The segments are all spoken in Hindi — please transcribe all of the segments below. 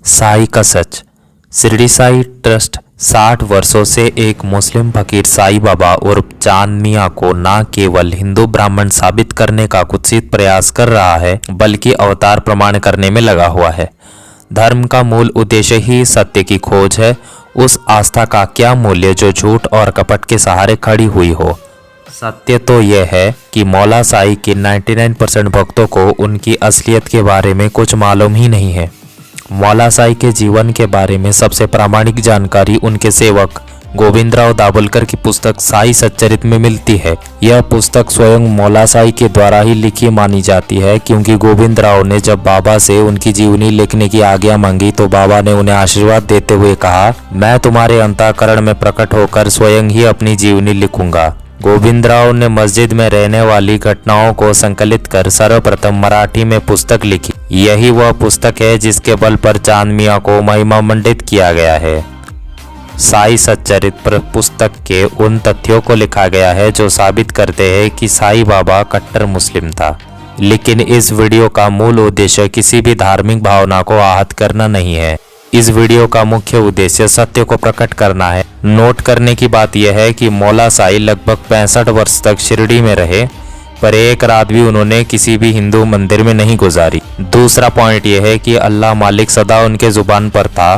साई का सच। शिरडी साई ट्रस्ट 60 वर्षों से एक मुस्लिम फकीर साई बाबा उर्फ चांद मियां को न केवल हिंदू ब्राह्मण साबित करने का कुत्सित प्रयास कर रहा है, बल्कि अवतार प्रमाण करने में लगा हुआ है। धर्म का मूल उद्देश्य ही सत्य की खोज है। उस आस्था का क्या मूल्य जो झूठ और कपट के सहारे खड़ी हुई हो। सत्य तो यह है कि मौला साई के 99% भक्तों को उनकी असलियत के बारे में कुछ मालूम ही नहीं है। मौला साई के जीवन के बारे में सबसे प्रामाणिक जानकारी उनके सेवक गोविंदराव दाभोलकर की पुस्तक साई सच्चरित में मिलती है। यह पुस्तक स्वयं मौला साई के द्वारा ही लिखी मानी जाती है, क्योंकि गोविंदराव ने जब बाबा से उनकी जीवनी लिखने की आज्ञा मांगी तो बाबा ने उन्हें आशीर्वाद देते हुए कहा, मैं तुम्हारे अंतःकरण में प्रकट होकर स्वयं ही अपनी जीवनी लिखूंगा। गोविंदराव ने मस्जिद में रहने वाली घटनाओं को संकलित कर सर्वप्रथम मराठी में पुस्तक लिखी। यही वह पुस्तक है जिसके बल पर चांद मियां को महिमा मंडित किया गया है। साई सच्चरित पुस्तक के उन तथ्यों को लिखा गया है जो साबित करते हैं कि साई बाबा कट्टर मुस्लिम था। लेकिन इस वीडियो का मूल उद्देश्य किसी भी धार्मिक भावना को आहत करना नहीं है। इस वीडियो का मुख्य उद्देश्य सत्य को प्रकट करना है। नोट करने की बात यह है कि मौला साई लगभग 65 वर्ष तक शिरडी में रहे, पर एक रात भी उन्होंने किसी भी हिंदू मंदिर में नहीं गुजारी। दूसरा पॉइंट यह है कि अल्लाह मालिक सदा उनके जुबान पर था।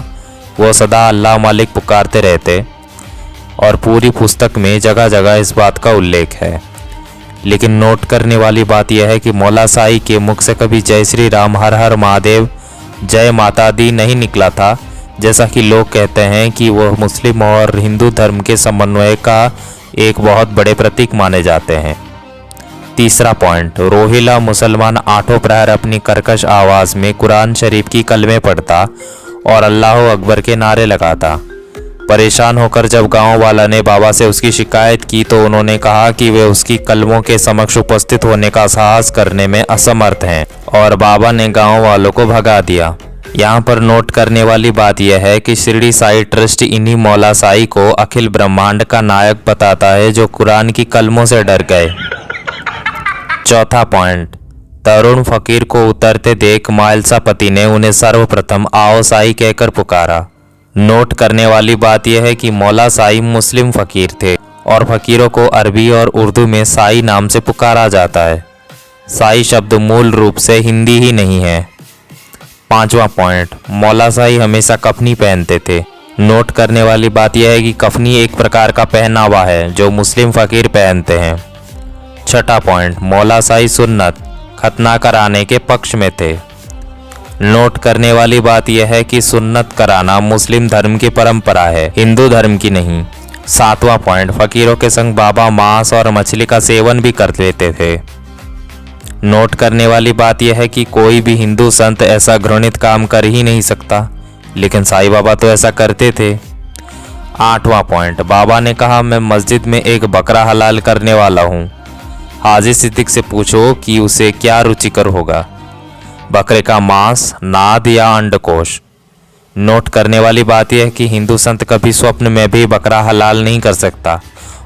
वो सदा अल्लाह मालिक पुकारते रहते और पूरी पुस्तक में जगह जगह इस बात का उल्लेख है। लेकिन नोट करने वाली बात यह है कि मौला साई के मुख से कभी जय श्री राम, हर हर महादेव, जय माता दी नहीं निकला था, जैसा कि लोग कहते हैं कि वह मुस्लिम और हिंदू धर्म के समन्वय का एक बहुत बड़े प्रतीक माने जाते हैं। तीसरा पॉइंट, रोहिला मुसलमान आठों प्रहर अपनी कर्कश आवाज़ में कुरान शरीफ की कलमें पढ़ता और अल्लाह अकबर के नारे लगाता। परेशान होकर जब गांव वाला ने बाबा से उसकी शिकायत की तो उन्होंने कहा कि वे उसकी कलमों के समक्ष उपस्थित होने का साहस करने में असमर्थ हैं और बाबा ने गांव वालों को भगा दिया। यहाँ पर नोट करने वाली बात यह है कि शिरडी साई ट्रस्ट इन्हीं मौला साई को अखिल ब्रह्मांड का नायक बताता है, जो कुरान की कलमों से डर गए। चौथा पॉइंट, तरुण फकीर को उतरते देख माइल्सा पति ने उन्हें सर्वप्रथम आओ साई कहकर पुकारा। नोट करने वाली बात यह है कि मौला साई मुस्लिम फकीर थे और फकीरों को अरबी और उर्दू में साई नाम से पुकारा जाता है। साई शब्द मूल रूप से हिंदी ही नहीं है। पांचवा पॉइंट, मौला साई हमेशा कफनी पहनते थे। नोट करने वाली बात यह है कि कफनी एक प्रकार का पहनावा है जो मुस्लिम फकीर पहनते हैं। छठा पॉइंट, मौला साई सुन्नत खतना कराने के पक्ष में थे। नोट करने वाली बात यह है कि सुन्नत कराना मुस्लिम धर्म की परंपरा है, हिंदू धर्म की नहीं। सातवां पॉइंट, फकीरों के संग बाबा मांस और मछली का सेवन भी कर लेते थे। नोट करने वाली बात यह है कि कोई भी हिंदू संत ऐसा घृणित काम कर ही नहीं सकता, लेकिन साईं बाबा तो ऐसा करते थे। आठवां पॉइंट, बाबा ने कहा, मैं मस्जिद में एक बकरा हलाल करने वाला हूँ। हाजी सिद्दीक से पूछो कि उसे क्या रुचिकर होगा, बकरे का मांस, नाद या अंडकोश। नोट करने वाली बात यह है कि हिंदू संत कभी स्वप्न में भी बकरा हलाल नहीं कर सकता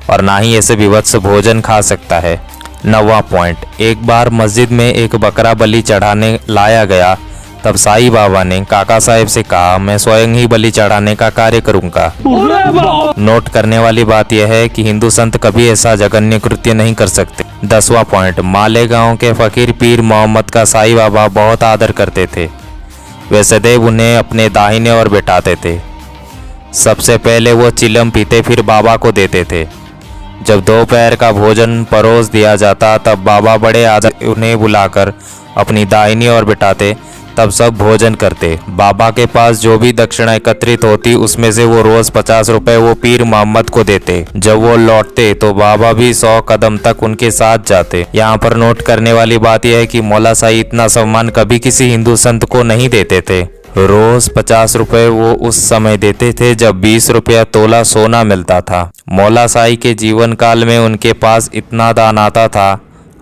और ना ही ऐसे विवत्स भोजन खा सकता है। 9वां पॉइंट, एक बार मस्जिद में एक बकरा बलि चढ़ाने लाया गया, तब साईं बाबा ने काका साहब से कहा, मैं स्वयं ही बलि चढ़ाने का कार्य करूंगा। नोट करने वाली बात यह है कि हिंदू संत कभी ऐसा जघन्य कृत्य नहीं कर सकते। 10वां पॉइंट, मालेगांव के फकीर पीर मोहम्मद का साईं बाबा बहुत आदर करते थे। वे सदैव उन्हें अपने दाहिने ओर बैठाते थे। सबसे पहले वो चिलम पीते, फिर बाबा को देते थे। जब दोपहर का भोजन परोस दिया जाता तब बाबा बड़े आदर उन्हें बुलाकर अपनी दाहिनी ओर बिठाते, तब सब भोजन करते। बाबा के पास जो भी दक्षिणा एकत्रित होती उसमें से वो रोज 50 रुपए वो पीर मोहम्मद को देते। जब वो लौटते तो बाबा भी 100 कदम तक उनके साथ जाते। यहाँ पर नोट करने वाली बात यह है कि मौला साई इतना सम्मान कभी किसी हिंदू संत को नहीं देते थे। रोज 50 रुपए वो उस समय देते थे जब 20 रुपया तोला सोना मिलता था। मौला साई के जीवन काल में उनके पास इतना दान आता था,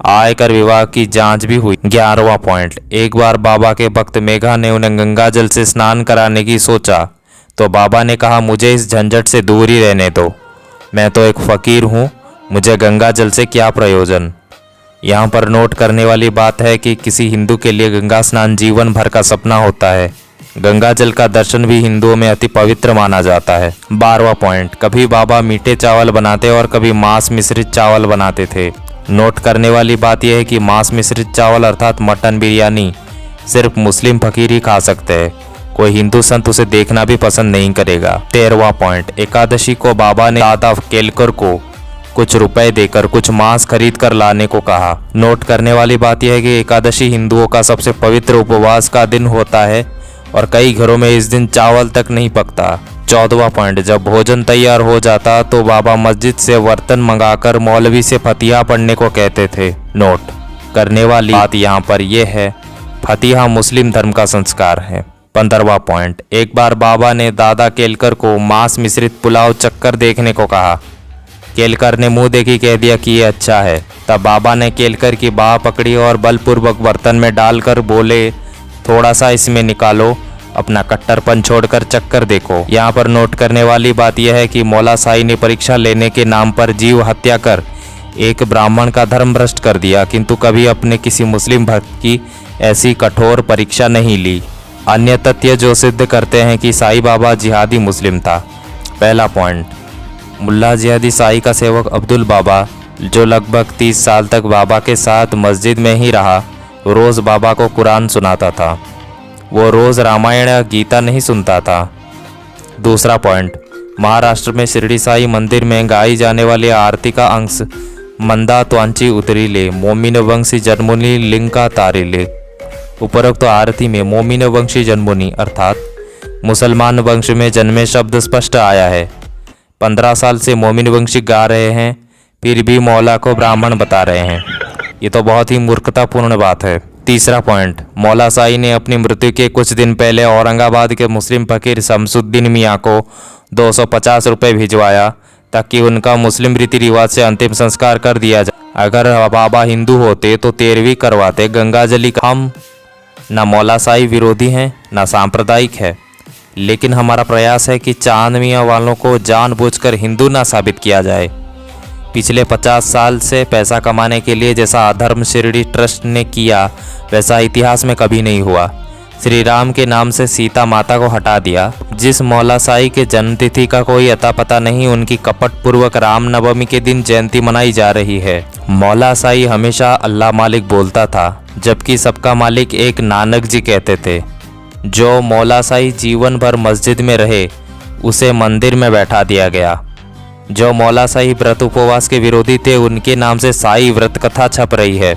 आयकर विभाग की जांच भी हुई। 11वां पॉइंट, एक बार बाबा के भक्त मेघा ने उन्हें गंगा जल से स्नान कराने की सोचा तो बाबा ने कहा, मुझे इस झंझट से दूर ही रहने दो, मैं तो एक फकीर हूँ, मुझे गंगा जल से क्या प्रयोजन। यहाँ पर नोट करने वाली बात है कि किसी हिंदू के लिए गंगा स्नान जीवन भर का सपना होता है, गंगा जल का दर्शन भी हिंदुओं में अति पवित्र माना जाता है। 12वां पॉइंट, कभी बाबा मीठे चावल बनाते और कभी मांस मिश्रित चावल बनाते थे। नोट करने वाली बात यह है कि मांस मिश्रित चावल अर्थात मटन बिरयानी सिर्फ मुस्लिम फकीर ही खा सकते हैं, कोई हिंदू संत उसे देखना भी पसंद नहीं करेगा। 13वां पॉइंट, एकादशी को बाबा ने दादा केलकर को कुछ रुपए देकर कुछ मांस खरीद कर लाने को कहा। नोट करने वाली बात यह है कि एकादशी हिंदुओं का सबसे पवित्र उपवास का दिन होता है और कई घरों में इस दिन चावल तक नहीं पकता। 14वां पॉइंट, जब भोजन तैयार हो जाता तो बाबा मस्जिद से बर्तन मंगाकर मौलवी से फतिहा पढ़ने को कहते थे। नोट करने वाली बात यहाँ पर यह है, फतिहा मुस्लिम धर्म का संस्कार है। 15वां पॉइंट, एक बार बाबा ने दादा केलकर को मांस मिश्रित पुलाव चक्कर देखने को कहा। केलकर ने मुंह देखी कह दिया कि ये अच्छा है। तब बाबा ने केलकर की बाह पकड़ी और बलपूर्वक बर्तन में डालकर बोले, थोड़ा सा इसमें निकालो, अपना कट्टरपन छोड़कर चक्कर देखो। यहाँ पर नोट करने वाली बात यह है कि मौला साई ने परीक्षा लेने के नाम पर जीव हत्या कर एक ब्राह्मण का धर्म भ्रष्ट कर दिया, किंतु कभी अपने किसी मुस्लिम भक्त की ऐसी कठोर परीक्षा नहीं ली। अन्य तथ्य जो सिद्ध करते हैं कि साई बाबा जिहादी मुस्लिम था। पहला पॉइंट, मुल्ला जिहादी साई का सेवक अब्दुल बाबा, जो लगभग 30 साल तक बाबा के साथ मस्जिद में ही रहा, रोज़ बाबा को कुरान सुनाता था। वो रोज़ रामायण या गीता नहीं सुनता था। दूसरा पॉइंट, महाराष्ट्र में शिरडी साई मंदिर में गाई जाने वाली आरती का अंश मंदा त्वांची उतरीले मोमिन वंशी जन्मुनि लिंका तारिले। उपरोक्त आरती में मोमिन वंशी जन्मुनि अर्थात मुसलमान वंश में जन्मे शब्द स्पष्ट आया है। 15 साल से मोमिन वंशी गा रहे हैं, फिर भी मौला को ब्राह्मण बता रहे हैं। ये तो बहुत ही मूर्खतापूर्ण बात है। तीसरा पॉइंट, मौला साई ने अपनी मृत्यु के कुछ दिन पहले औरंगाबाद के मुस्लिम फकीर शमसुद्दीन मियाँ को 250 रुपये भिजवाया ताकि उनका मुस्लिम रीति रिवाज से अंतिम संस्कार कर दिया जाए। अगर बाबा हिंदू होते तो 13वीं करवाते गंगाजली का। हम ना मौला साई विरोधी हैं ना सांप्रदायिक है, लेकिन हमारा प्रयास है कि चांद मियाँ वालों को जानबूझकर हिंदू ना साबित किया जाए। पिछले 50 साल से पैसा कमाने के लिए जैसा अधर्म शिरडी ट्रस्ट ने किया वैसा इतिहास में कभी नहीं हुआ। श्री राम के नाम से सीता माता को हटा दिया। जिस मौला साई के जन्मतिथि का कोई अता पता नहीं, उनकी कपटपूर्वक रामनवमी के दिन जयंती मनाई जा रही है। मौला साई हमेशा अल्लाह मालिक बोलता था, जबकि सबका मालिक एक नानक जी कहते थे। जो मौला साई जीवन भर मस्जिद में रहे उसे मंदिर में बैठा दिया गया। जो मौला साई व्रत उपवास के विरोधी थे उनके नाम से साई व्रत कथा छप रही है।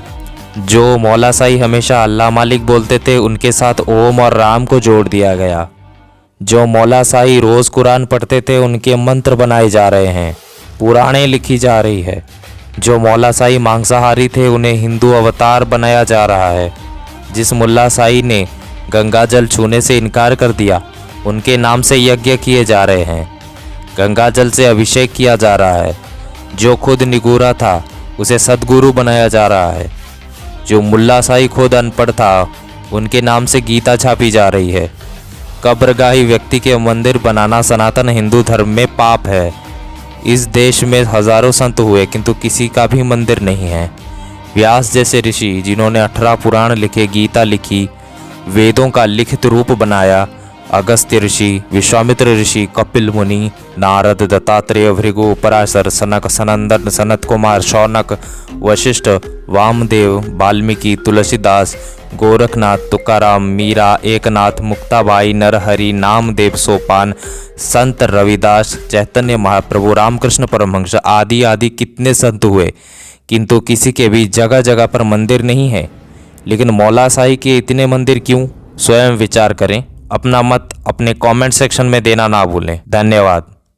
जो मौला साई हमेशा अल्लाह मालिक बोलते थे उनके साथ ओम और राम को जोड़ दिया गया। जो मौला साई रोज़ कुरान पढ़ते थे उनके मंत्र बनाए जा रहे हैं, पुराणें लिखी जा रही है। जो मौला साई मांसाहारी थे उन्हें हिंदू अवतार बनाया जा रहा है। जिस मुल्ला साई ने गंगा जल छूने से इनकार कर दिया उनके नाम से यज्ञ किए जा रहे हैं, गंगा जल से अभिषेक किया जा रहा है। जो खुद निगूरा था उसे सदगुरु बनाया जा रहा है। जो मुल्ला साई खुद अनपढ़ था उनके नाम से गीता छापी जा रही है। कब्रगाही व्यक्ति के मंदिर बनाना सनातन हिंदू धर्म में पाप है। इस देश में हजारों संत हुए किंतु किसी का भी मंदिर नहीं है। व्यास जैसे ऋषि जिन्होंने 18 पुराण लिखे, गीता लिखी, वेदों का लिखित रूप बनाया, अगस्त्य ऋषि, विश्वामित्र ऋषि, कपिल मुनि, नारद, दत्तात्रेय, भृगु, पराशर, सनक, सनंदन, सनत कुमार, शौनक, वशिष्ठ, वामदेव, वाल्मीकि, तुलसीदास, गोरखनाथ, तुकाराम, मीरा, एकनाथ, मुक्ताबाई, नरहरि, नामदेव, सोपान, संत रविदास, चैतन्य महाप्रभु, रामकृष्ण परमहंस आदि आदि कितने संत हुए, किंतु किसी के भी जगह जगह पर मंदिर नहीं है। लेकिन मौला साई के इतने मंदिर क्यों? स्वयं विचार करें। अपना मत अपने कमेंट सेक्शन में देना ना भूलें। धन्यवाद।